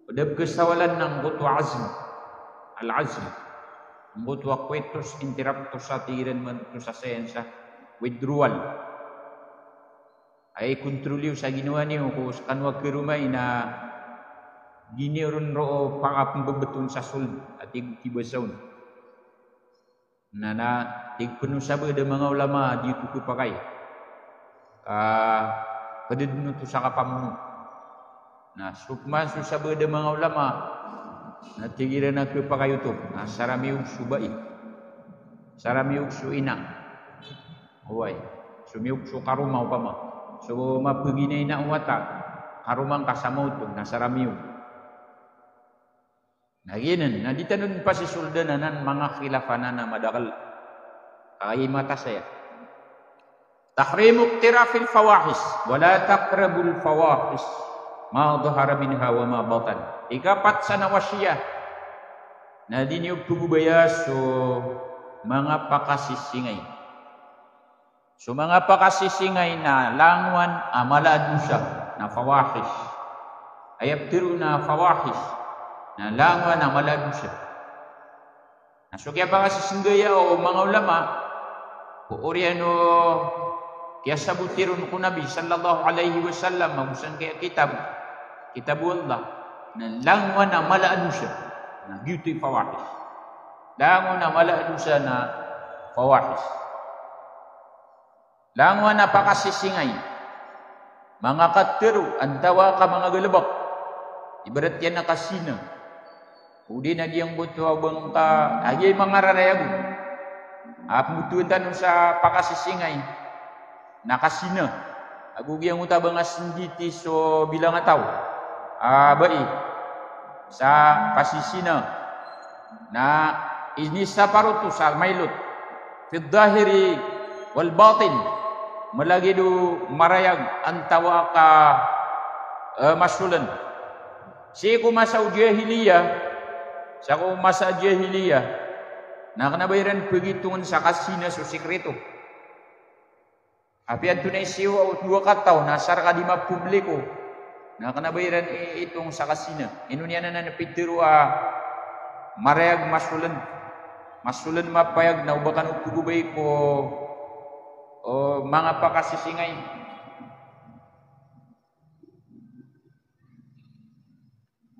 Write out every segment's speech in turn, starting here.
Udab kesawalan ng buto azm. Al-azm. Ang buto akwetos interruptus sa tiran man ito sa sensa. Withdrawal. Ay kontroliw sa ginawa niyo kung kanwag kirumay na giniron ro pakapambabetun sa sul at tibasawn. Na tigpuno sabi da mga ulama dito ko pakay. Padadunod to sa kapamuno. Na sukman sabi da mga ulama na tigiran na ko pakayo to. Na saramiug subai. Saramiug suina. Uway. Sumiug su karumaw pa ma. So mapaginay na uwata. Karumang kasamaw to. Na saramiug. Naginan, na ditanon pa si suldanan mga khilafanan na madakal. Ay mata saya. Tahrimu iktirafil fawahis. Wala taqrabul fawahis. Ma dhahara minha wa ma batan. Ikapat sa nawasiyah. Na diniyog tugubaya so mga pakasisingay. So mga pakasisingay na langwan amaladusa na fawahis. Ayabtiru na fawahis. Na langwa na malado siya. So kaya pa kasi singgaya o mga ulama, Oriano, kaya sabutirun ko Nabi sallallahu alaihi wasallam, magusan kaya kitabu Allah, na langwa na malado siya, na beauty fawahis. Langwa na malado siya na fawahis. Langwa na pakasisingay. Mga katiru, antawa ka mga galabak. Ibarat yan na kasina. Udi na diyang buto abang ka, ay mga rarayago. Butuan sa pakasisingay, nakasina. Agugiyang utabang asinditi so bilang ataw. Bai, sa pasisina, na inisa paruto sa mailot. Fiddahiri wal batin, malagi do marayag antawa ka masulan. Si kumasa jahiliyah, sa kumasa jahiliyah, na kanabayaran pagitungan sa kasina so sikreto. Apian tunay siwa o 2 kataw, nasar ka di mapubliko, na kanabayaran itong sa kasina. Inunya na napitiru marayag masulan. Masulan mapayag na ubakan o tugubay ko o mga pakasisingay.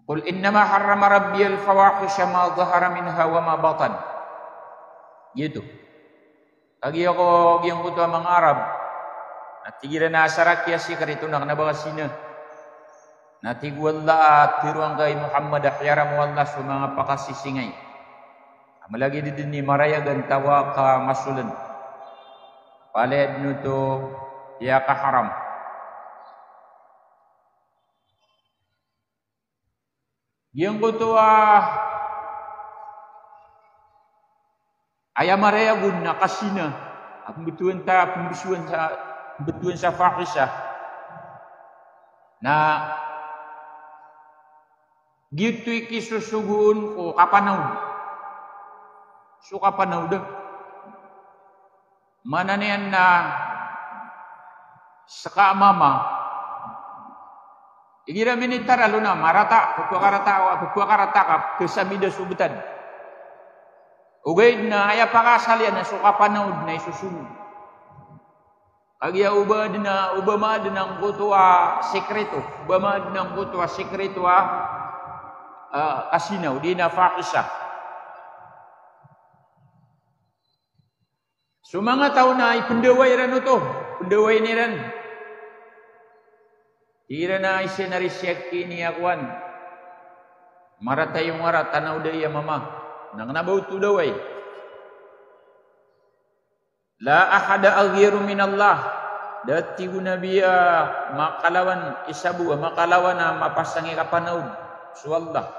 Qul innama harrama rabbiyal fawahisha ma dhahara minha wa ma batan. Gitu. Lagi ako giyang kuto mga Arab. At tigira na sarakya si karito na kanabakasina. Natigwalla at tiruang kay Muhammad ahyara mo Allah sa mga pakasisingay. Malagi din ni marayagan tawa ka masulan. Paled nuto ya ka haram. Yang kuto ayamarayagun na kasina. Ang betuan sa fahisha. Na gitu ikisusugun ko kapanaw. So kapanaw dah. Mana niyan na saka mama. Igira minitar aluna marata, pukwa karata ka kesamida subutan. Ugay na aya pakasalian na suka panaud na isusunod. Agya ubama din ang kutuwa sekreto, ubama din ang kutuwa sekreto kasinaw, di na fahisha. So mga tao na ipundaway ran ito, pundaway ni ran. Ira na isenarisyek kini akuan. Marata yung marat, tanaw da iya mama. Nang nabauto daw ay. La ahada aghiru minallah. Dati gunabiya makalawan isabu, makalawan na mapasangi kapanaw. Suwallah.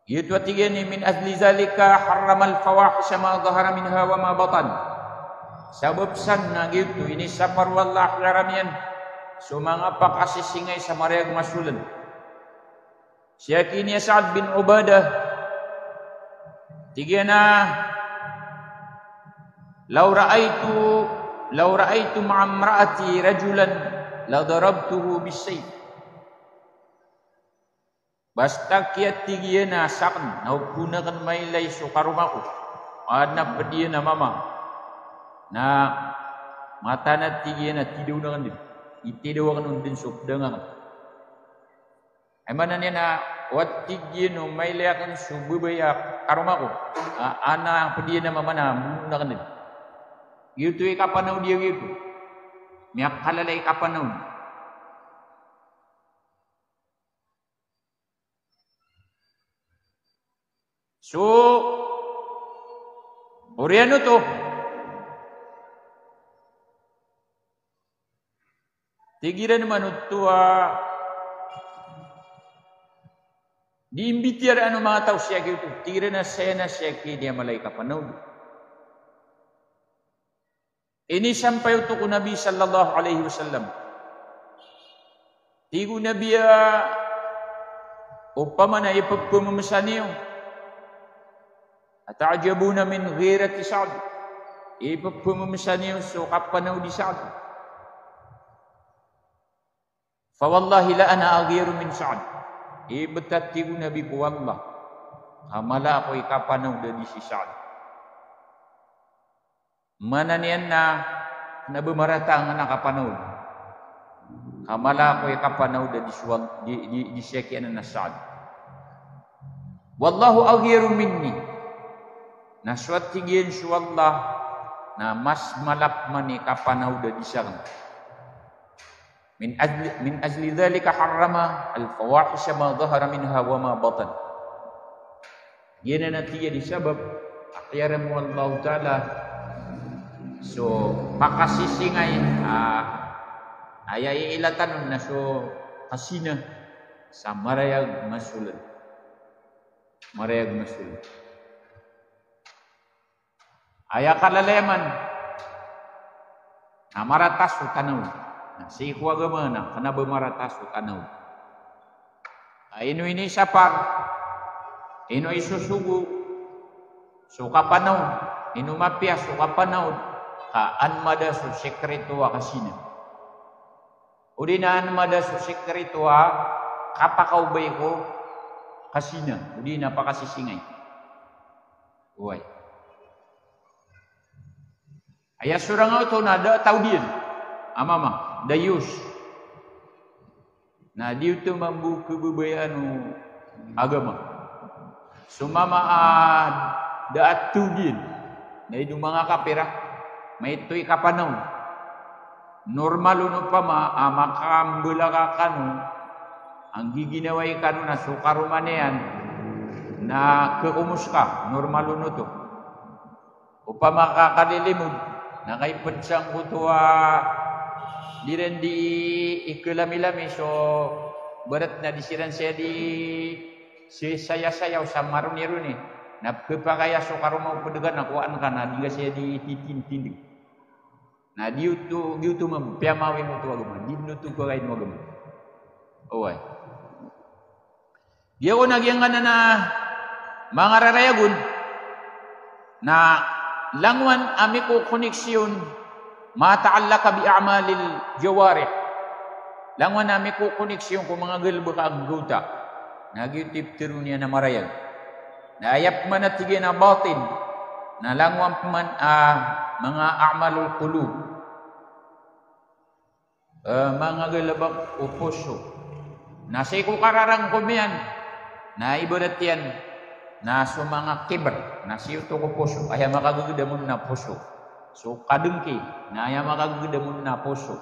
Yaitu atigani min ahli zalika harramal fawahisha ma dhahara minha wa ma batan. Sabab san na gitu, ini safar wallah laramian. So mga pakasisingay sa marayag masulan. Siya kini Sa'ad bin Ubadah. Tiga na law ra'aytu ma'amra'ati rajulan la darabtuhu bisayf. Basta kiat tigiya na sakan na upunakan mailay sukarumako. Adna pediya na mama. Na mata na tigiya na tidaw na kan din. Itidaw kan din subdangan. Ay mana niya na wat tigiya no mailay akan sububaya karumako. Ana ang pediya na mama na muna kan din. Gitu kapanaw dia gitu. Miyak kalalay kapanaw. So, Oriano to. Tigiran manutua. Diimbitiar ano mga tao siya gitu. Tigiran na siya dia malay kapanaw. Ini sampai untuk Nabi sallallahu alaihi wasallam. Tigu Nabi upama na ipagpumamsaniyo. Ata'jabuna min ghirati Sa'd. Ipagpumamsaniyo so kapanaw di Sa'd. Fa wallahi la ana aghiru min Sa'd. Ibetat tigu Nabi ko wallah. Kamala ako ikapanaw da di si Sa'd. Mana niyan na nabumarata nga nakapanaw. Kamala ko ikapanaw da di siya na Sa'd. Wallahu aghiru minni. Naswat tigyan siya Allah na mas malap man ikapanaw da di siya. Min ajli dhalika harrama al-fawahisha ma dhahara minha wa ma batan. Yan na tiya di sabab akyaram Allah ta'ala. So pakasisingay ayay ilatan na so kasina sa marayag masulat. Marayag masulat. Aya kalaleman na maratas o tanaw. Si kuwagama na kana bumaratas o tanaw. Ino ini sapar. Ino isusugo. So kapanaw. Ino mapya so kapanaw. Kaan mada so sekreto wa kasina. Udinaan mada so sekreto wa kapakaw bay ko kasina. Udina pa kasisingay. Uway. Ayah surang auto nada tahu dia, amama dayus. Nah dia tu membuka bebayanu agama. Sumama da atu dia. Nah itu mga kapira, may ito'y kapanaw. Normal uno pa makambula kanu, ang giginaway kanu na sukarumanean na kekumuska normal uno to. Upama kakalilimod. Nakaipadsang kutuwa di rin di ikulami-lami so berat na disiran siya di saya-sayaw sa maruni-runi na pagpakaya so karumaw padagan nakuhaan ka na di ka siya di titintindig na di ito mapiyamawi mo ito agama di ito ko kayo mo agama okay di ako nagyang na mga rarayagun na langwan amiko koneksyon mata'allaka bi a'malil jawarih. Langwan amiko koneksyon ko mga galba kaagguta. Nagyutip tiro niya na marayag. Na ayap man at na batin. Na langwan man mga a'malul qulub. Mga galabak o puso. Nasa ko kararang kumiyan. Na ibadat yan. Na so mga kiber na siyo to ko puso aya makagagudamon na puso so kadengki na aya makagagudamon na puso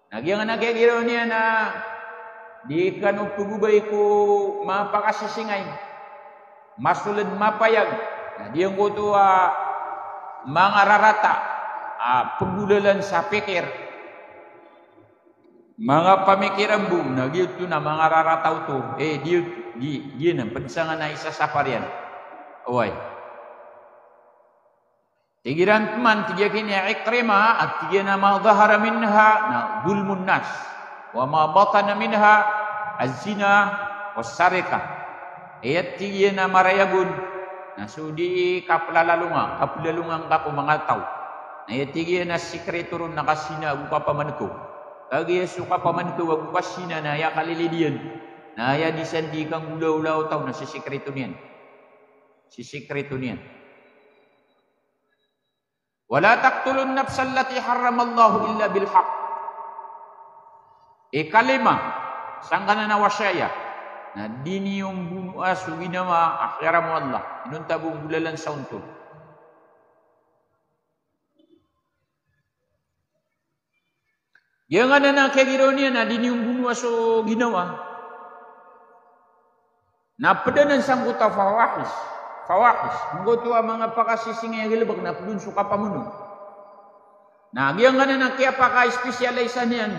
nagyang nagyagiro niya na di kanu pugubay ko mapakasisingay masulad mapayag na diyang ko to mga rarata pagulalan sa pikir mga pamikirambu nagyuto na mga rarataw to di na pensangan na isa sa parian. Away. Tigiran teman tiga kini Ikrima at tiga na ma dhahara minha na dulmun nas wa ma batana minha az-zina was-sarika. Ayat tiga na marayagun na sudi kaplalungang kako mga tao. Ayat tiga na sikreturun na kasina agu papamanko. Kagi suka pamanko agu kasina na ya kalilidian. Na ya disandi kang ulau-ulau tau na sisikretunian. Sisikretunian. Wala taqtulun nafsal lati harramallahu illa bil haqq. Kalima sangkana na wasyaya. Na dini yung bunuh asu ginama akhiramu Allah. Inuntabong bulalan sa untol. Yang ada na kagiraw niya na dini yung bunuh asu ginawa. Na padanan sangkuta fawahis. Fawahis. Munggo ang mga pakasising nga gilabag na padun suka pamuno. Na yang ada na kaya paka-espesyalisan yan.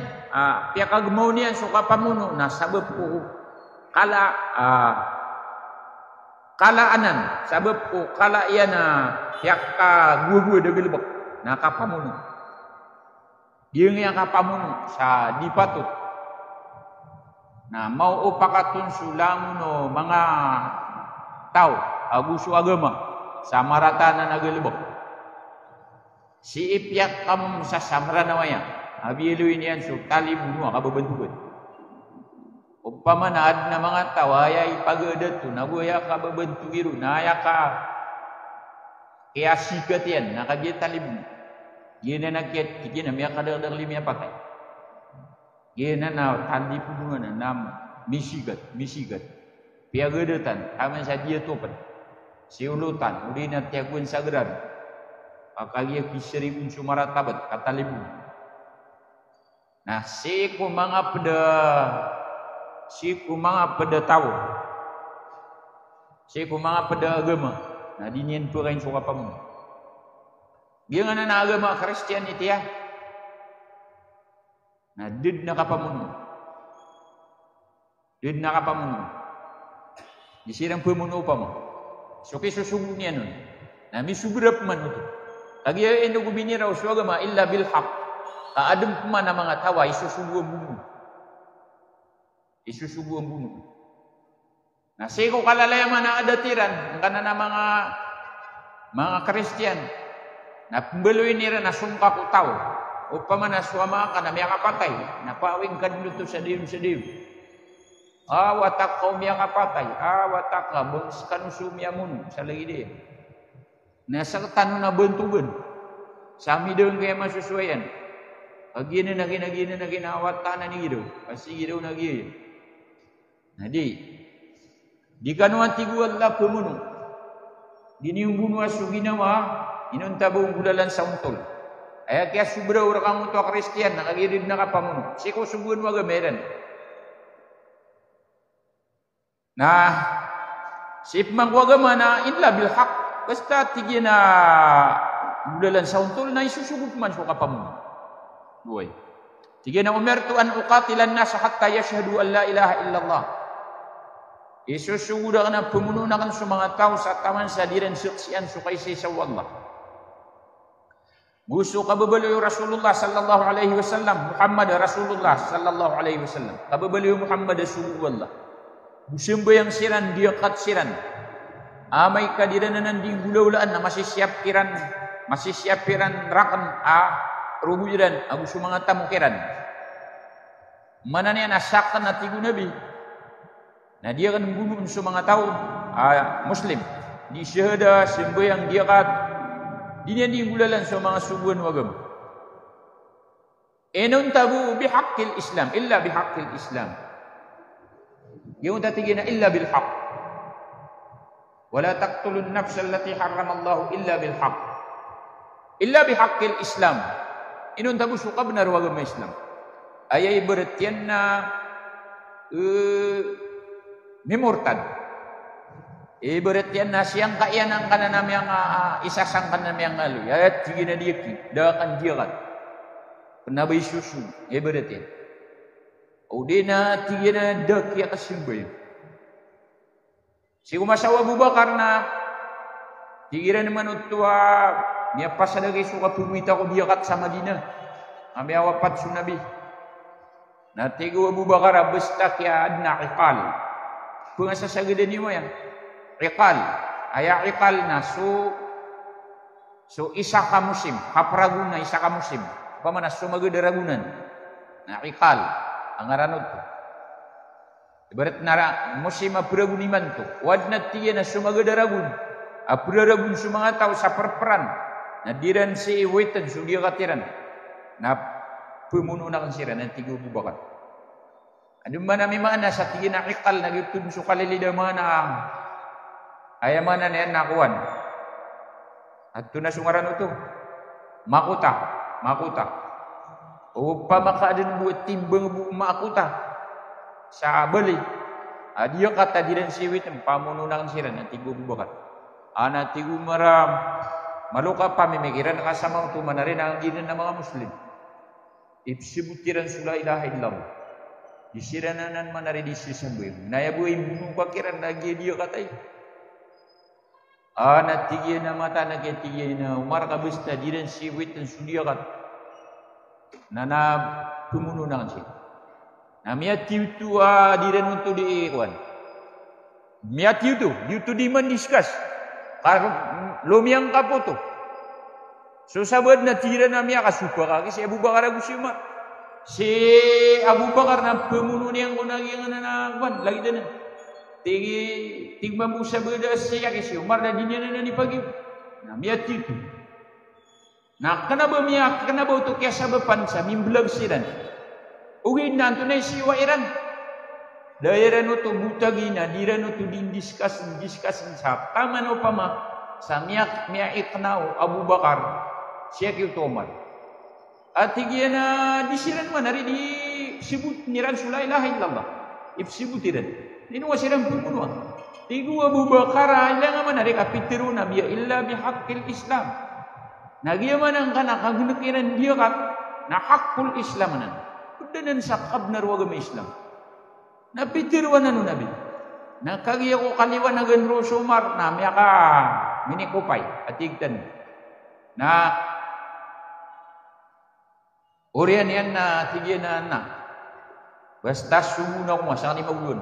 Kaya kagmaw niyan suka pamuno. Na sabab ko kalaanan. Sabab ko kala yan na kaya ka-gua-gua na gilabag. Na kapamuno. Yang yang kapamuno sa dipatut. Na mau upakatun sulang no mga tao aguso agama sa maratanan nagalibok. Si ipyak kam sa samra nawaya. Abiluin yan so talibuno kababantugan. Upama naad na mga tao ay pagadat to naguya kababantugiru naya ka kaya sikat yan nakagya talibuno. Gina nagkit gina miya kadar limya patay. Gina na tandi punungan na nam misigat. Piagadatan, taman sa dia topan. Siulutan, uli na tiaguan sagran. Pakalia kisiribun sumaratabat, katalibu. Nah, si ku mga pada tahu. Si ku mga pada agama. Nah, dinian purain suka pamun. Dia nga na agama Kristian itu ya. Na did na kapamuno. Disirang pamuno pa mo. So kisusugo niya nun. Na misugrap man ito. Kagi ay endo gubinira o suagama illa bil haq. Kaadam pa na mga tawa isusugo ang buno. Na siko kalalayaman na adatiran. Ang kana na mga Kristiyan. Na pembeluin nira na sungka ko tao. Upama na suama ka na miya kapatay, napawing kadluto sa diyom. Watak kau miya kapatay, watak ka, bangis kanusu miya muno, sa lagi dia. Nasa tanu na bentugan, sami doon kaya masusuayan. Agina na awatan na ni gidaw, kasi gidaw na gidaw. Di kanuan tiguan la pemuno, dini yung bunuh asu ginawa, inuntabong bulalan sa untol. Ay kaya subra ura kang uto Kristiyan nakagirid na kapamuno. Siko subuan mo agamiran. Na sip mangwagama na illa bil haq. Basta tigi na bulalan sa untol na isusugod man so kapamuno. Buhay. Tigi na umertu an uqatilan nasa hatta yashhadu an la ilaha illallah. Isusugod ka na pamuno na kan sa mga tao sa taman sa diren suksian sukay sa Allah. Gusto kababaliw Rasulullah sallallahu alaihi wasallam Muhammad Rasulullah sallallahu alaihi wasallam kababaliw Muhammad Rasulullah busimba yang siran dia kat siran amai kadiranan di gulaulaan na masih siap piran rakan rubujiran agu sumanga tamukiran mana niya nasakan na tigu nabi na dia kan bunuh sumanga tao muslim di syahada simba yang dia kat Dini di bulalan sa mga subuan wagam. Enon tabu bihaqqil Islam illa bihaqqil Islam. Yung tatigina illa bil haqq. Wala taqtulun nafsa allati harramallahu illa bil haqq. Illa bihaqqil Islam. Enon tabu suka benar wagam Islam. Ayay berartian na memurtad. Ibarat yan na siyang kaiyanan ka na namang isasang ka na namang alo. Yayat sige na diyaki. Dakan diyakat. Penabay susu. Ibarat yan. O di na sige na daki akasimbay. Si kumasawa Abu Bakar na tigira naman utuwa niya pasadagay suka pumita ko diyakat sa Madinah. Kami awapat sunabi. Natigo Abu Bakar basta kaya adna kikal. Kung asasagadan niyo mo yan. Iqal, aya iqal na so isa ka musim, kapraguna isa ka musim. Pamana sumagad ragunan. Na iqal ang aranod ko. Ibarat nara musim apuragun iman tu. Wadna tiya na sumagadaragun. Apuraragun sumangataw sa perperan. Na diran si iwitan sudia katiran. Na pumuno na kan sira na tigo bubakat. Ano man namin mana sa tiya na ikal na gitun sukalilida mana ang ayamana na yan nakuan. At ito na sungaran ito. Makuta. O pamakaadun buat timbang bu makuta. Sa bali, dia kata diran siwit pamununan sira na tigo bubakat. Ana tigo maram maluka pamimikiran kasama untuk manarin ang ginan ng mga Muslim. Ibsibutiran sula ilaha illallah. Disirananan manari di sisambuy. Nayabuy mukakiran lagi dia katai. Ana tigiya na mata na ketigiya na umar kabista diran siwit dan sudia kat. Nana pumununan sira. Nah, miatiu tu diren untuk diikuan. Miatiu tu di mendiskus. Kalau lomiang kapo tu. So sabad na tira na miya kasuka kaki si Abu Bakar Abu Syumar. Si Abu Bakar na pemunuh yang kunagi yang nanakuan lagi dana. Tigma musa beda si kaki si Umar dan dinya na ni pagi. Nah, miatiu tu. Nah, kenapa untuk kiasa bepansa mimbelag siran. Ugin nanto na siwa iran. Daerah nuto butagina, dira nuto discuss sa taman o pama sa miya iknao Abu Bakar siya kyu Umar. At higyan na disiran man hari di sibut niran sula ilaha illallah. Ibsibutiran. Dino wasiran pumunuan. Tigu Abu Bakar ilang man hari kapitiru na biya illa bihaqqil Islam. Nagiya man ang kanakagunukiran dia kat na haqqul Islam nan. Dan sakab na ruwag Islam. Napitirwan na Nabi. Nakagiya ko kaliwan na ganro sumar na miya ka minikupay atigtan. Na orian yan na tigyan na. Basta sumuna ko masang ni maulun.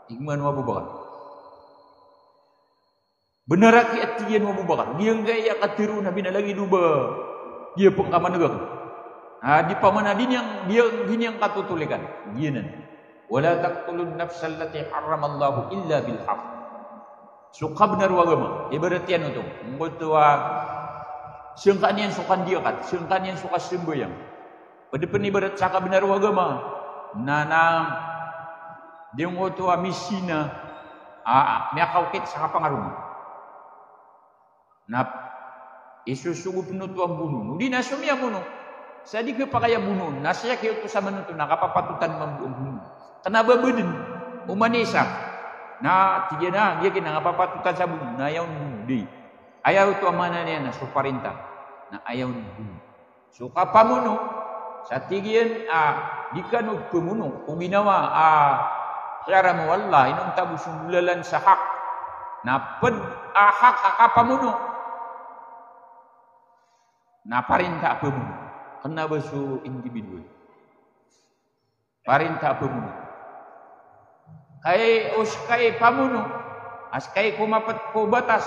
Tigman mo Abubakar. Benaraki at tigyan mo Abubakar. Diyang gaya katiru na binalagi duba. Dia pengkamanagak. Di pamana din yang katutulikan. Ginan. Wala taqtulun nafsal lati haramallahu illa bil haqq. Sukab na ruwagama. Ibarat yan ito. Mungkutwa siyangkan yan sukan dia kat. Siyangkan yan suka simbayang. Pada penibarat saka benar ruwagama. Nanam diyang utwa misina miyakaukit sa kapangaruma. Na isusugup nuto ang bunuh. Hindi na sumya bunuh. Sadi ke pakaya bunuh, nasya ke tu sama nutu nakapapatutan membunuh. Kenapa bedin? Umanisa. Na tiga na dia kena ngapapatutan sa bunuh. Na ayaw di. Ayaw tu amana niya na suparinta. Na ayaw bunuh. So kapamuno sa tigian di kanu pemuno kung ginawa kaya mo wallah inong tabusong bulalan sa hak. Na hak kapamuno. Na parinta pemuno. Kenapa su individu? Parinta pemuno. Kay pamuno. Kay kumapat ko batas.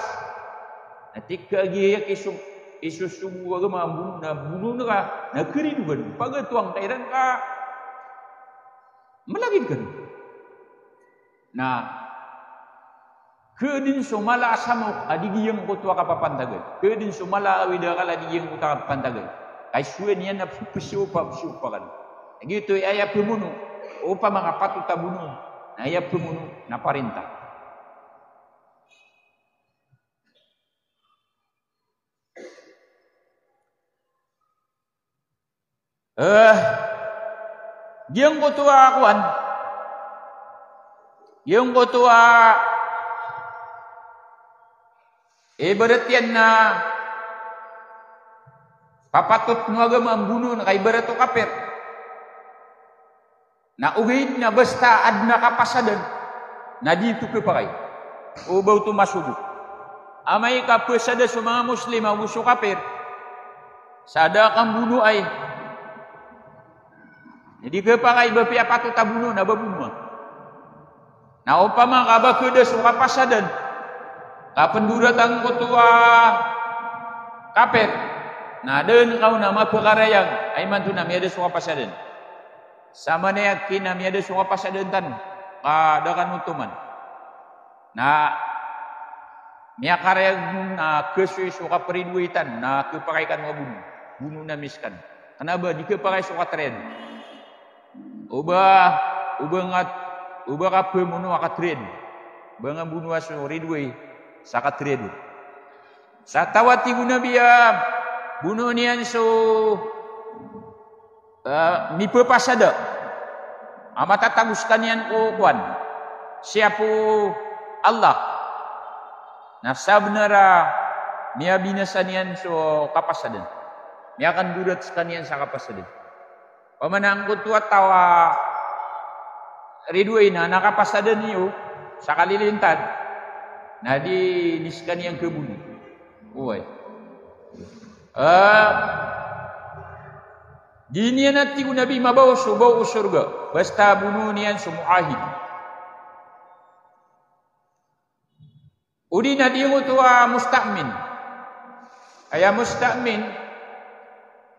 Natika giyak isusubu agama bunuh na ka. Nagkirinugan. Pagatuang kairan ka. Malagid ka. Na kedin sumala asamok adigiyang kutwa kapapantagan. Kedin sumala awidakal adigiyang kutwa kapapantagan. Ay suwen yan na pusiupa kan. Gitu ayah pemunuh. Upa mga patuta bunuh. Ayah pemunuh na parinta. Yang kutua akuan. Yang kutua ibarat yan na papatut no agama membunuh na kay barato kapir. Na ugid na basta ad nakapasadan. Na dito ke pakay. Ubaw tu masugo. Amay kapasada sa mga Muslim uso kapir. Sada kang bunuh ay. Jadi ke pakay bapi patut tabunuh na babunuh. Na upama kabakeda sa kapasadan. Kapendurat ang kutua kapir. Nah, dan kau nama perkara yang aiman tu nama ada suka pasadan. Sama ni yakin nama ada suka pasadan tan. dakan utuman. Na niya karya na kesuy suka periduitan na kepakaikan bunuh na miskan. Kenapa dikepakai suka tren? Uba ka pemuno ka tren. Banga bunuh aso ridui saka tren. Sa tawati guna biya bunuh niyan so mi pepasada. Amata taguskan niyan ko kuan. Siapo Allah. Nah sabnara niya binasan niyan so kapasadan. Niya akan durat sekanian sa kapasadan. Pamanang ko tuwa tawa ridui na nakapasadan niyo sa kalilintad na di sekanian kebunuh. Uy. Di niya nanti ko nabi mabaw surga. Basta bunuh niyan sumuahid. Udi na di mo tuwa musta'min. Kaya musta'min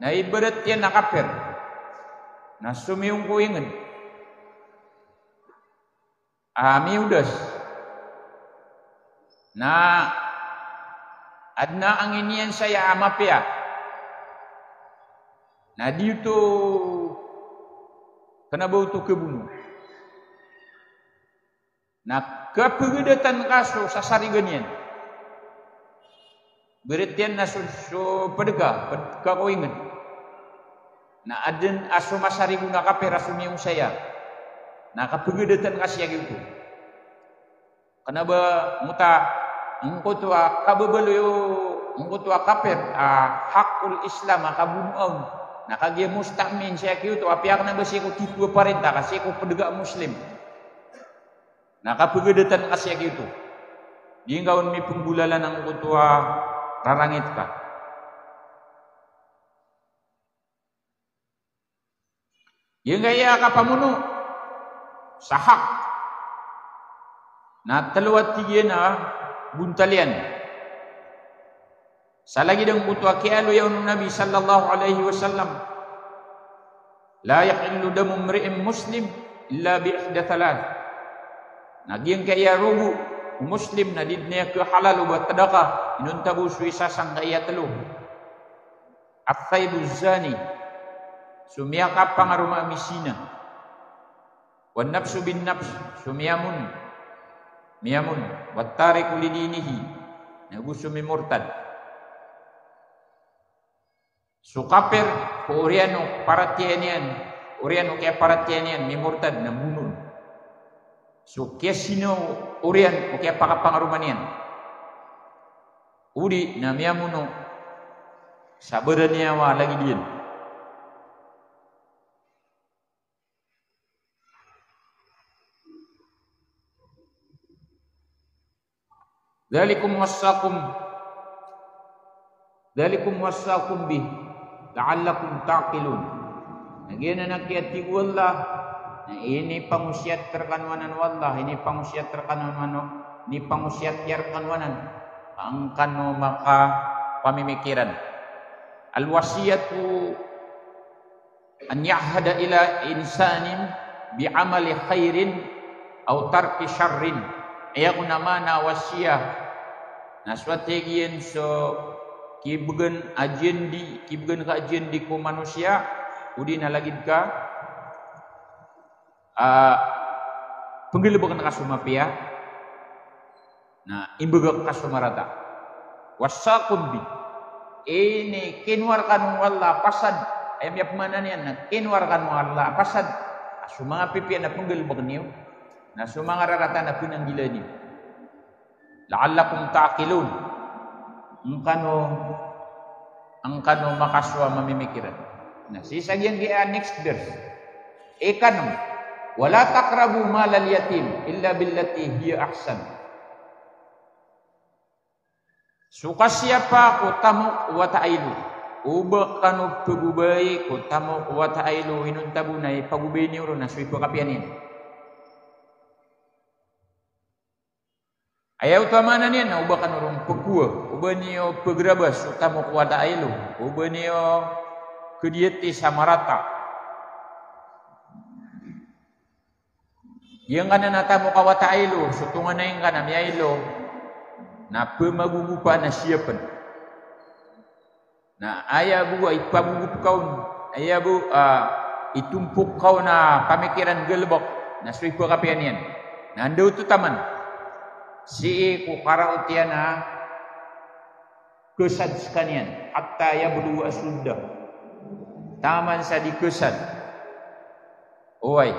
na ibarat yan nakapir. Na sumiyong kuingan. Miudas. Na adna ang iniyan saya amapya. Na dito kanabaw to kebunuh. Na kepegedatan kaso sa sarigan yan. Beritian na so pedega kakuingan. Na aden aso masarigo na kapera sumiyong saya. Na kepegedatan kasya gitu. Kenapa muta engko tua kabebelo engko tua kaper hakul Islam kabunuan. Na kagia musta'min saya gitu apiak na besi ko tipu parenta kasi ko pedega muslim. Na kapegedatan kasya gitu. Di ngaon mi penggulalan ang kutua rarangit ka. Yang gaya kapamuno sahak. Na teluat tiga na buntalian. Salagi dang kutua kialu yaun Nabi sallallahu alaihi wasallam. La yahillu damu mri'in muslim illa bi ihda thalath. Naging kaya rubu muslim na didnya ke halal buat tadaka inun tabu suisa sang kaya telu. At-thayyibu zani sumiyaka pangaruma misina. Wan nafsu bin nafs sumiyamun wat tariku lidinihi nagusumi murtad. Sukapir ko oriano paratianian kaya paratianian mi murtad na bunun. So kesino orian o kaya pakapangarumanian. Udi na miyamuno sabaran niya wa lagi diyan. Dalikum wassakum bih la'allakum ta'qilun. Nagyan na nakiati wallah na ini pangusiat terkanwanan wallah ini pangusiat terkanwanan ni pangusiat yarkanwanan ang kanu maka pamimikiran. Al wasiyatu an yahda ila insanin bi amali khairin aw tarki syarrin. Ayaku nama na wasiyah na strategian so kibugan ka ajendi ko manusia udi na lagid ka penggelebakan kasumapia na imbegak kasumarata wasakum bi ini kinwarkan wala pasad ayam yap mana niyan na kinwarkan wala pasad asumanga pipi na penggelebakan niyo na sumanga rarata na pinang gila niyo la'allakum ta'qilun angkano makaswa mamimikiran. Nah, sisagyan dia next verse. Ikanam wala taqrabu malal yatim illa billati hiya ahsan. Suka siapa ko tamuk wa ta'ailu. Uba kanu pagubay ko tamuk wa ta'ailu inun tabunay pagubay ni uro na suy pakapianin. Ayaw tamana niyan na uba kanurong pagkuwa. Uba niyo pagrabas utamo kwa ta'ailu. Uba niyo kudiyati samarata. Yang kana natamu kawata ilo, sutungan na yung kana miya ilo, na pemagugupa na siyapan. Na ayabu ay pagugup kau, ayabu itumpuk kau na pamikiran gelbok, na suipo kapian yan. Nando tu taman, si kukara utian na kesad sekalian, hatta yablu asudda. Taman sa di kesad. Oi.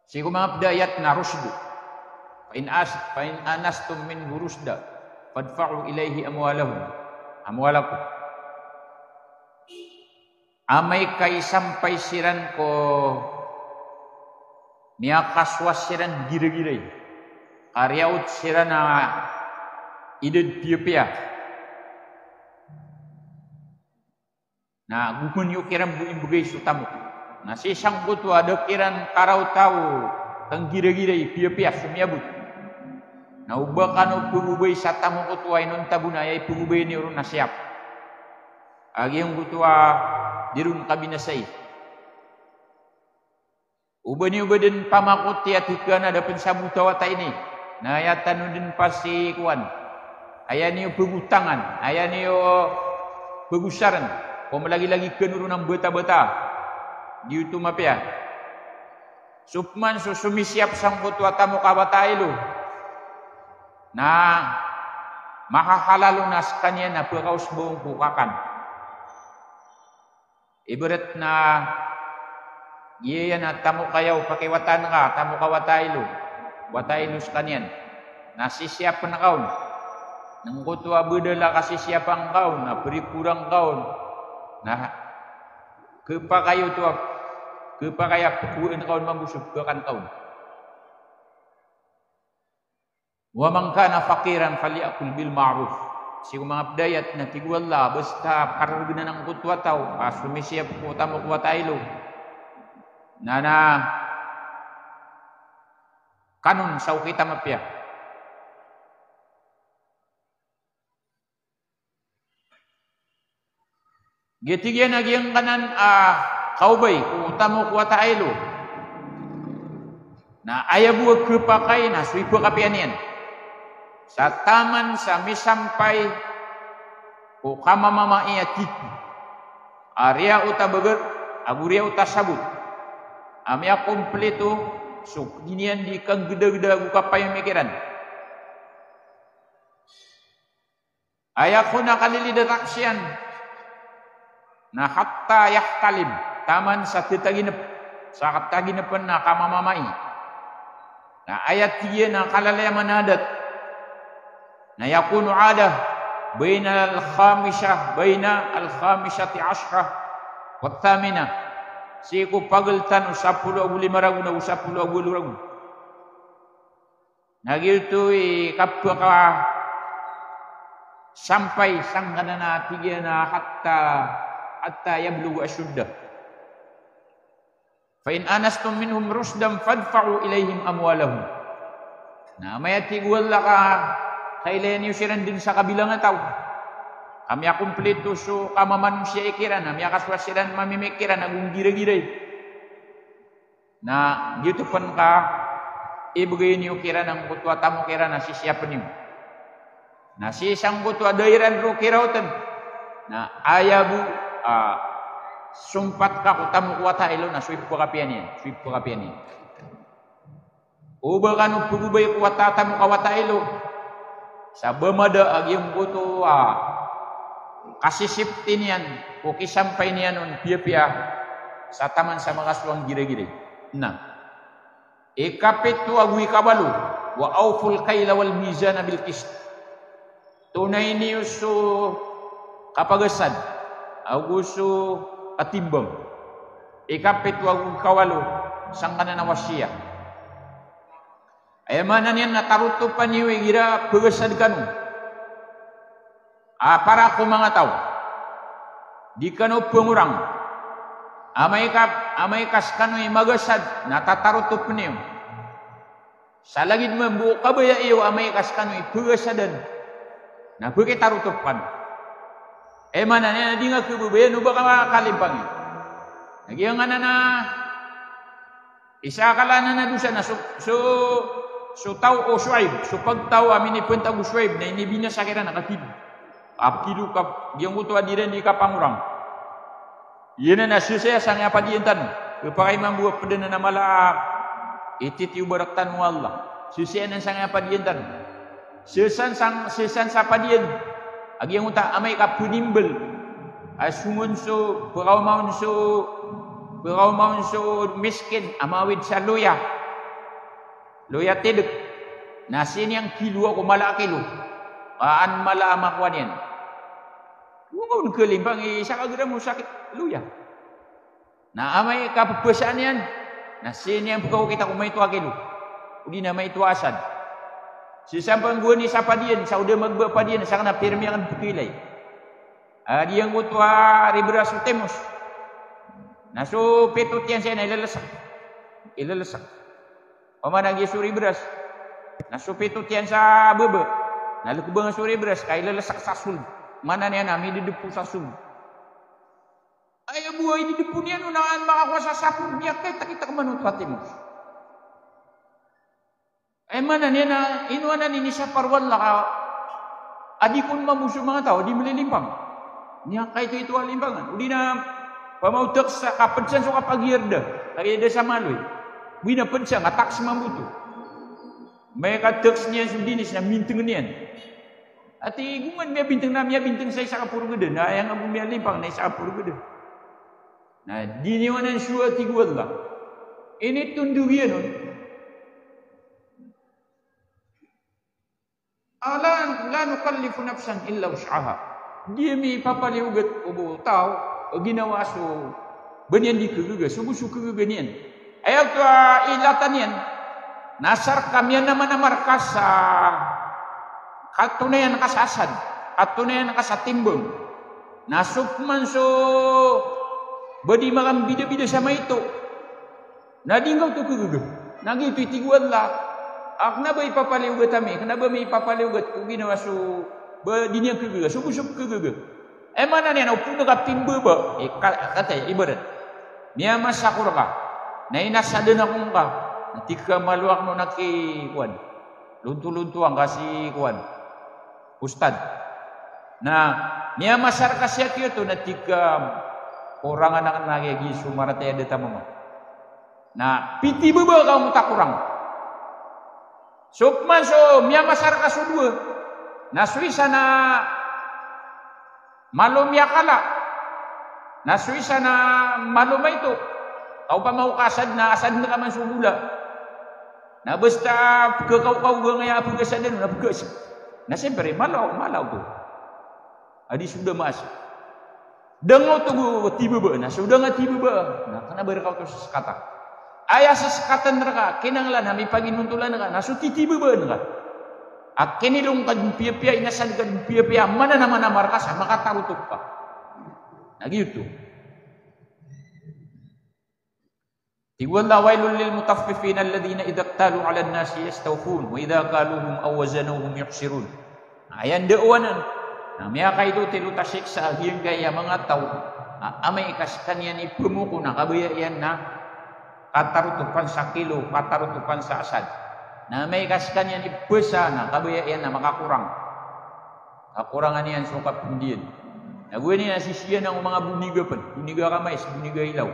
Si kumabdayat na rusdu. Fa in anastum min rusda fadfa'u ilaihi amwalahum. Amwalakum. Amay kay sampai siran ko niya kaswas siran gira-giray. Karyaut siran na idad piya-piya. Na gugun yu kiran buin bugay sutamu. Na si isang buto ada kiran karaw-taw kang gira-giray piya-piya sumiyabut. Na ubakan o pugubay sa tamu ko tuwa inon tabunay ay pugubay ni urun na siyap. Agi yung buto dirun kabinasay. Uba din pamakot tiya tikan ada pensabutawa ta ini. Na ayatan din pa si kuan. Ayan niyo pagutangan, ayan niyo pagusaran. Kung lagi-lagi kenuru ng bata-bata, di itu mapya. Supman susumisiap sang kutwa tamu kabatailo. Na makahalalo na sa kanya na pagkaus buong kukakan. Ibarat na iya na tamu kayaw pakiwatan ka, tamu kawatailo. Watailo sa kanyan. Nasisiyapan na kaon. Nang kutwa bedala kasisiyapan kaon, na berkurang kaon. Nah, kepakayo tu kepakaya pukuin kaun mambusuk kekan kaun. Wa man kana faqiran falyakul bil ma'ruf. Si mga abdayat na tigwala basta karugna ng kutwa tao, asumisiya po tamo kwa tailo. Nana kanun sa kita mapya. Gitigyan na giyang kanan kaubay, utamo kuwa tailo. Na ayabu kepakay na suipo kapian yan. Sa taman sa misampay o kamamama iyatik. Area uta bagar, aguria uta sabut. Amya kompleto, so ginian di kang geda-geda ukapay mikiran. Ayako na kalilidatak siyan. Na hatta yahtalim taman sa titaginep sa kataginepan na kamamamai na ayat tiya na kalalaya manadat na yakunu ada baina al-khamisati ashra wa thamina siku pagaltan 10 ragu na 10 ragu nagilto kapwa ka sampai sanggana na tiya na hatta yablughu ashuddah. Fa in anastum minhum rusdan fadfa'u ilaihim amwalahum. Na mayati wala ka kailan yu siran din sa kabilang tao. Kami akumpleto so kamamanusya ikiran, kami akaswasiran mamimikiran agung gira-giray. Na dito pan ka ibigay niyo kiran ang kutwa tamo kiran na sisiyapan niyo. Na si isang kutwa dairan ro kirautan. Na ayabu sumpat ka kutamu kuwata ilo na suip ko kapian yan. Uba kanu pugubay kuwata tamu kawata ilo. Sa bamada agyong buto kasisiptin yan. Kukisampay niyan on piya-piya sa taman sa mga suwang gira-gira. Na. Ikapitu agui kabalo wa awful kayla wal mizana bil qist. Tunay niyo so kapagasad. Augusto katimbang. Ikapit wag kawalo sang kana na wasiya. Ay manan yan nataruto pa niyo gira pagasad kanu. Para ko mga tao. Di kanu pengurang. Amay kas kanu magasad natataruto pa niyo. Sa lagid mambu kabaya iyo amay kas kanu pagasadan. Na bukit tarutopan. Mana niya di nga kububayan, uba ka makakalimpang. Nagyang na isa kala na dusa na so tao o Shuaib, so pagtao amin ipunta ko Shuaib na inibina sa kira nakatido. Apkido ka, giyang uto adiran di kapangurang. Yan na susaya sang apa diantan. Kepakai mambuat perdana na malak. Ititiu baraktan mo Allah. Susaya na sang apa diantan. Sesan sa padian. Agi yang uta amay ka punimbel. Asungun so beraumaun so miskin amawid sa loya. Loya tedek. Nasin yang kilo ako malak kilo. Aan mala amakwan yan. Huwag kelimbang isa kagada mo sakit luya. Na amay kapapasaan yan. Na sini yang pagkaw kita kumay tuwa kilo. Udi na may tuwasan. Sisampang gua ni sapadian. Sa udah magbapadian. Sa kana pirmi ang bukilay. Di yang utwa riberas utemos. Na so petut yan siya na ilalasak. Ilalasak. Pamanagi so riberas. Na so petut yan sa bebe. Lalu kubang sore beras kaya lelesak sasul. Mana niya namin didepu sasul. Ay buhay didepu niya nunaan makakuha sa sapul niya kaya kita kemanut hatimu. Ay mana niya na inuanan ini sa parwan laka. Adikun mamuso mga tao di melilimpang. Niya kaya itu alimpangan. Udi na pamautak sa kapensan so kapagirda. Kaya ada sa maloy. Udi na pensan atak sa mamuto. Mereka teksnya sudinis na bintang niyan. Ati guman biya bintang na bintang sa isa kapuro gede. Na yang abu biya limpang na isa kapuro gede. Nah diniwanan syua tiguat lah. Ini tundugian on. Ala la nukallifu nafsan illa wus'aha. Dia mi papaliugat ubo tao ginawa so banyan di keguga subusu keguga niyan. Ayaw to ilatan yan. Nasar kami nama-nama kasa katunayan kasasad katunayan kasatimbang nasuk man so badi makam bida-bida sama itu nadinggaw to kugugo nagi itu tiguan lah kenapa ipapaliugat kami kenapa may ipapaliugat kung ginawa so badi niya kugugo subusuk kugugo mana niya naupuno ka timba ba kata ibarat niya masakur ka na inasadan akong ka Ketika maluak no naki kuan, luntu-luntu ang kasi kuan, ustad. Nah, niya masar kasya kiyo to na tika orang anak nagagi sumarataya deta mama. Nah, piti beba kau mutak kurang. Sukman so niya masar kaso dua. Nasui sana malum yakala. Nasui sana malum itu. Kau pa mau kasad na asad na kaman sumula. Na basta kau ngaya pagasadan na pagas. Na siyempre malaw to. Adi sudah masuk. Dengaw to tiba ba na sudah nga tiba ba. Na kana berkau to sekata. Aya sa sekatan raka kinanglan hami paginuntulan ka na so titiba ba na. Akin ilong kad pia-pia inasan kad pia-pia mana naman marka sa makatarutok pa. Nagyuto. Tigwal la wailul lil mutaffifin alladhina idza qtalu 'ala an-nasi yastawfun wa idza qaluhum aw wazanuhum yukhsirun. Ayan deuwanan. Namya kay itu tilu tasiksa hiyang gaya mga tao. Amay kaskan yan ipumuko na kabaya yan na katarutupan sa kilo, katarutupan sa asad. Namay kaskan yan ipesa na kabaya yan na makakurang. Kakurangan yan sukat pundian. Nagawin niya sisiyan ng mga buniga pa. Buniga kamay, buniga ilaw.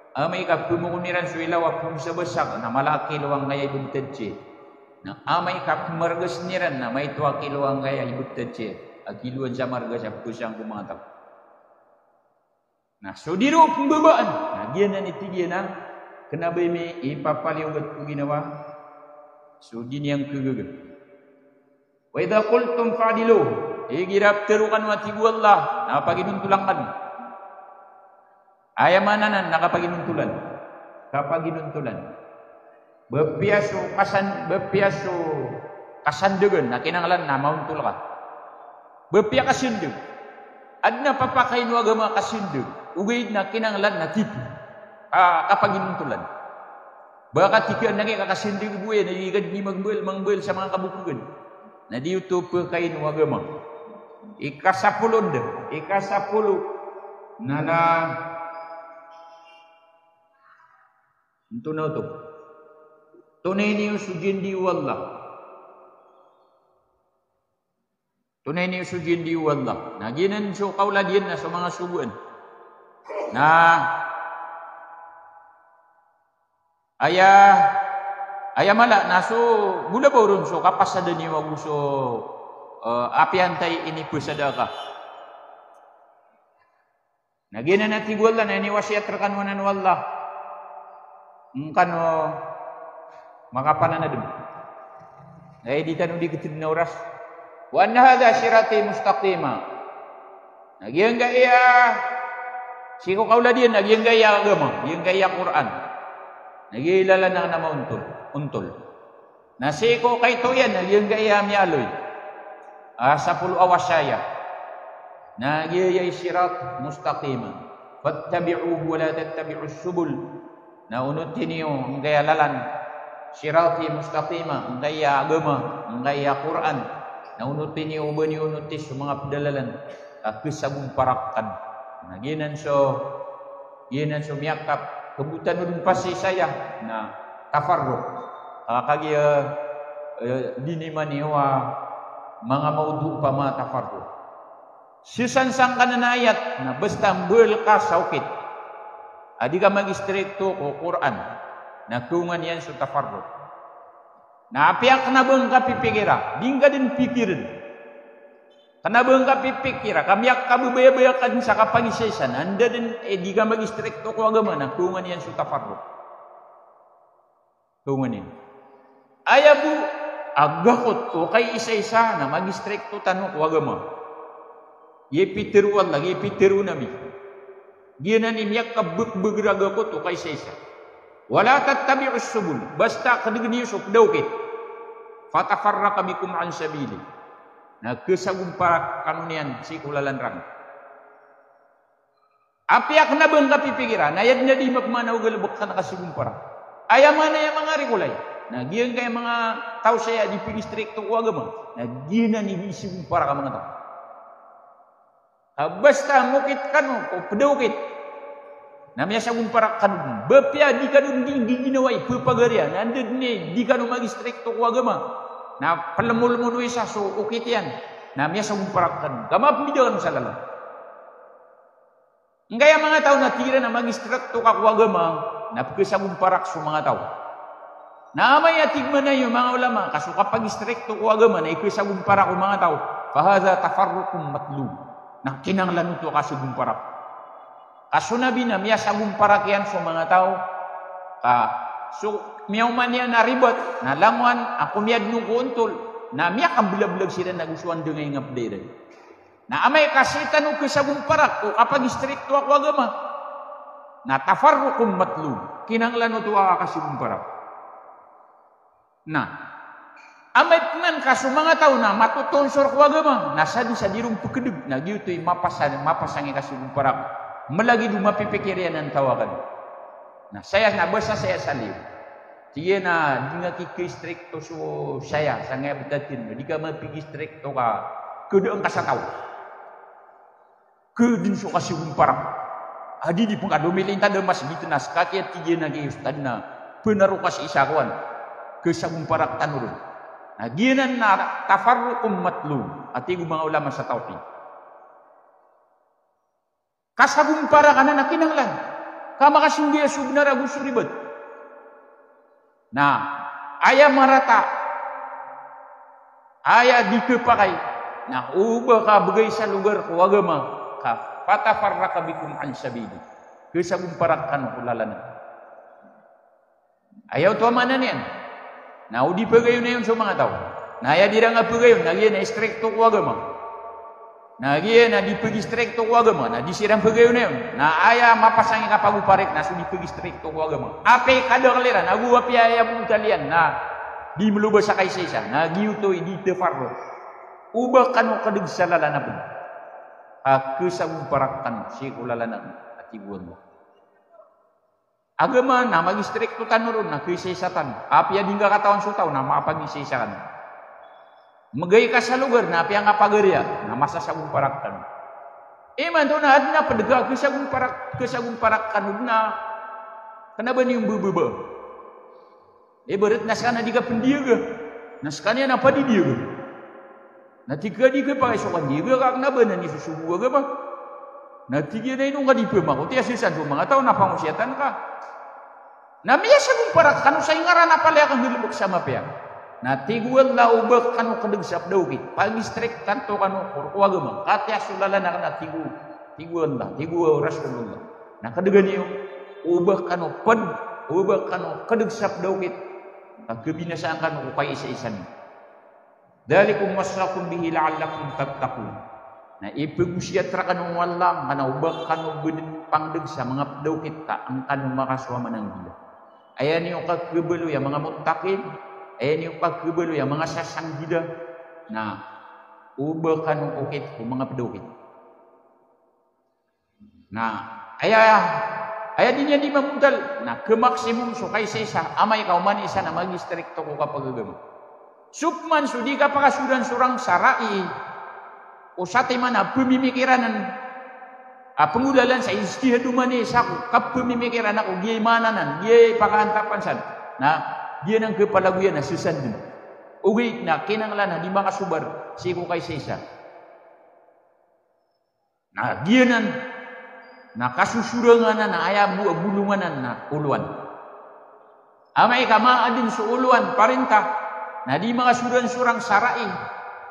Amay ka pumukuniran sa ilaw at pumisabasak na malaki luwang gaya ibutadje. Na amay ka pumargas niran na may tuwa kiluwang gaya ibutadje. At kiluan sa marga sa pusang kumangatak. Nah, so diro pembabaan. Nah, gian na nitigyan na kenabay may ipapaliugat ko ginawa. So din yang kugugat. Wa idha qultum fa'dilu. Girap terukan matigu Allah. Napaginuntulang kami. Ayam mana nan nakapaginuntulan. Kapaginuntulan. Bepiaso kasandegan na kinanglan na mauntul ka. Bepia kasindeg. Adna papakain wa agama kasindeg. Ugay na kinanglan na tipi. Kapaginuntulan. Baka tikian na kakasindig buhay na igad ni mangbel sa mga kabukugan. Na di ito pakain wa agama. Ikasapulod. Na Untuk tu. Tunai ni sujin di wallah. Tunai ni sujin di wallah. Nah, ginan so kaula diyan na sa mga subuan. Ayah malak naso gula borun so kapas ada ni wagu so api antai ini pesadaka. Nah, ginan nati wallah na ini wasiat rekanunan wallah. Kano makapanan adem. Ay di tanu di ketid na oras. Wa anna hadha sirati mustaqima. Nagyang gaya siko kaula diyan nagyang gaya agama, nagyang gaya Quran. Nagyilala na nama untol. Na siko kay to yan nagyang gaya mialoy. 10 awas saya. Nagyaya sirat mustaqima. Fattabi'uhu wa la tattabi'us subul. Na unutin niyo ang gaya lalan. Sirati mustaqima, ang gaya agama, ang gaya Quran. Na unutin niyo ubani unutis sa mga pedalalan. Kisagong parakan. Na ginan so miyakap. Kebutan udun pasti saya. Na tafarruq. Kagi diniman niyo mga maudu pa mga tafarruq. Sisansang ka na ayat na basta mbel ka saukit. Adi ka mag-stricto ko Quran. Nakungan yan sa tafarruq. Na apiak na bang ka pipikira. Di ka din pikirin. Kana bang ka pipikira. Kamiyak kabubaya-bayakan sa kapangisesan. Anda din, di ka mag-stricto ko agama. Nakungan yan sa tafarruq. Kungan yan. Ayabu, agakot ko kay isa-isa na mag-stricto tanong ko agama. Yepitiru Allah, yepitiru nabi. Ginan imyak kabuk-bugraga ko to kay isa-isa. Wala tattabi'us subul. Basta kadigni yusuf dawkit. Fatafarraqa bikum an sabili. Nagkasagumpa kanunian si kulalan rang. Apiak na bang kapipikiran. Ayad na di magmanaw galabok ka nakasigumpara. Ayaman na yung mga rikulay. Nagyan kayo mga tao saya di pinistrikto ko agama. Nagyan ni isigumpara ka mga tao. Basta mukit kanu o pedukit. Namanya sa gumparak kanun. Bapya di kanun di ginaway pupagarian. Nandun ni di kanun mag-stricto ko agama. Na palamul-munoy sa so ukit yan. Namanya sa gumparak kanun. Kama pamidagan sa lalang. Ngaya mga tao na tira na mag-stricto ka ko agama. Napagkasa gumparak sa mga tao. Naamay atigman na yung mga ulama. Kaso kapag stricto ko agama na ikasa gumparak ko mga tao. Fahadha tafarrukum matlub. Na kinanglan ito kasi gumparak. Kaso nabi na miya sa gumparak yan sa mga tao. So miyaw man yan naribot. Na languan ako miyad nung kuuntol. Na miya kang bulag-bulag sila nagustuhan doon ngayong update. Na amay kasi tanong ko sa gumparak ko kapag stricto ako agama. Na tafarrukum matlub. Kinanglan ito kasi gumparak. Na amay punan kaso mga tao na matutonsor ko agama. Nasa di sa dirong pagkadug. Nagyuto'y mapasangi kasi gumparak. Malagi doon mapipikirian ang tawagan. Na saya na basta saya saliw. Sige na, di nga kiki-stricto so saya. Sa nga batatin mo. Di ka mapiki-stricto ka. Kudoon ka sa tao. Kudin so kasi gumparak. Adi di pong kadumilin tada mas bitunas. Kakya tige na gayustad na. Penarukas isakuan. Kesagumparak tanurun. Nah, ginan na tafarrukum matlub. Ati mga ulama sa tauhid. Kasagumpara ka na kinanglan. Kamakasunggiya subnara gusto ribet. Nah, aya marata. Aya dikepakay. Nah, ubah ka bagay sa lugar ko agama. Ka fatafarraqa bikum an sabili. Kesagumpara ka na kulalan. Ayaw to mana niyan. Na udi pagayon na yun sa mga tao. Na aya dira nga pagayon. Nagyan na stricto ko agama. Nagyan na di pagi stricto ko agama. Na di sirang pagayon na yun. Na aya mapasangi ka paguparik. Na so di pagi stricto ko agama. Ape kada kaliran. Naguwa piyaya mong italian. Na di melubas sa kaysaysa. Nagyutoy di tefarro. Ubah kanu kadig sa lalanapan. Kesagumparakan si kulalanan at ibuan mo. Agama na mag-stricto tanurun na kisisatan. Apya di nga katawan sutaw na mapag-isisakan. Magay ka sa lugar na apya nga pagarya na masasagumparakkan. Iman to na at na padagag kesagumparakkan na Kenapa ni bebe? Berat naskana diga pendiaga. Naskana apa di dia? Nanti ke dia pakai sokan dia ka kenapa nani susu gua ke ba? Nanti dia na inu ngadi pe mako tia sisan tu mga tao napang usyatan ka. Na biasa kung para kanu sa ingaran apa le akan hilubok sama pia. Nanti gua la ubek kanu kedeg sap daw kit. Pagi strek kanto kanu kurkuwa gama. Katya sulala na kana tigu Allah, tigu Rasulullah. Nah kedegan niyo ubek kanu ped, ubek kanu kedeg sap daw kit. Kebinasaan kan upay isa-isa ni. Dalikum wasaqum bihi la'allakum tattaqun. Na ipagusiyat ra kanu wallam kana ubak kanu bedin pangdeg sa mga daw kita ang kanu makaswa manang gila. Ayan yung kagkebelo ya mga muttaqin, ayan yung kagkebelo ya mga sasanggida na ubak kanu ukit ku mga pedokit. Na Ayah dinya di mamudal. Nah, ke maksimum so kay sa amay kauman isa na magistrikto ko kapag agama. Sukman sudi ka pakasudan surang sarai. O sa man pumimikiranan. Pengulalan sa istihadu manis ako. Kap pumimikiran ako. Giyay mananan. Giyay pakaantapan san. Na, giya ng kepalaguyan na susan din. Uwi na kinanglan na di makasubar. Siko kay sa. Na, giya nan. Na kasusurangan na aya bulunganan na uluan. Amay kamaa din sa uluan parinta na di mga surang sarai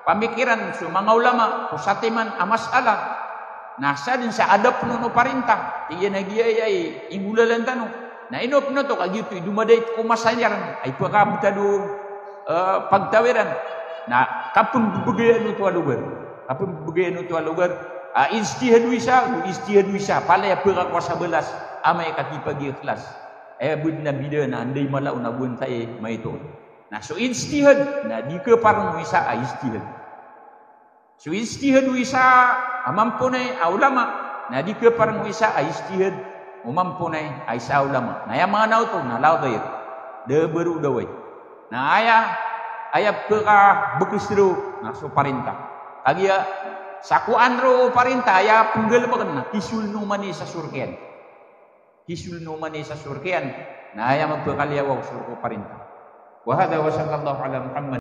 pamikiran sa mga ulama kusatiman amasala nasa din sa adap no parinta tiyan nagiyay ingulalan tano na inop na to kagito dumaday kumasayaran ay pagkabutado pagtawiran na kapung bugayan no to lugar istihadu isa pala ya pera kuasa belas amai kaki pagi ikhlas budna bida na andai malau na bun tae maito nah so istihad na di ke parang isa istihad so istihadu isa mampunai ulama na di ke parang isa istihad mampunai isa ulama na ya mga nauto na laudayat de baru dawai na aya pera bekisru na so parinta agia saku andro parinta ya punggal bagan kisul no mani sa surken. Kisul no mani sa surken. Na ya magpakaliyaw surko parinta. Wa hada wa sallallahu ala Muhammad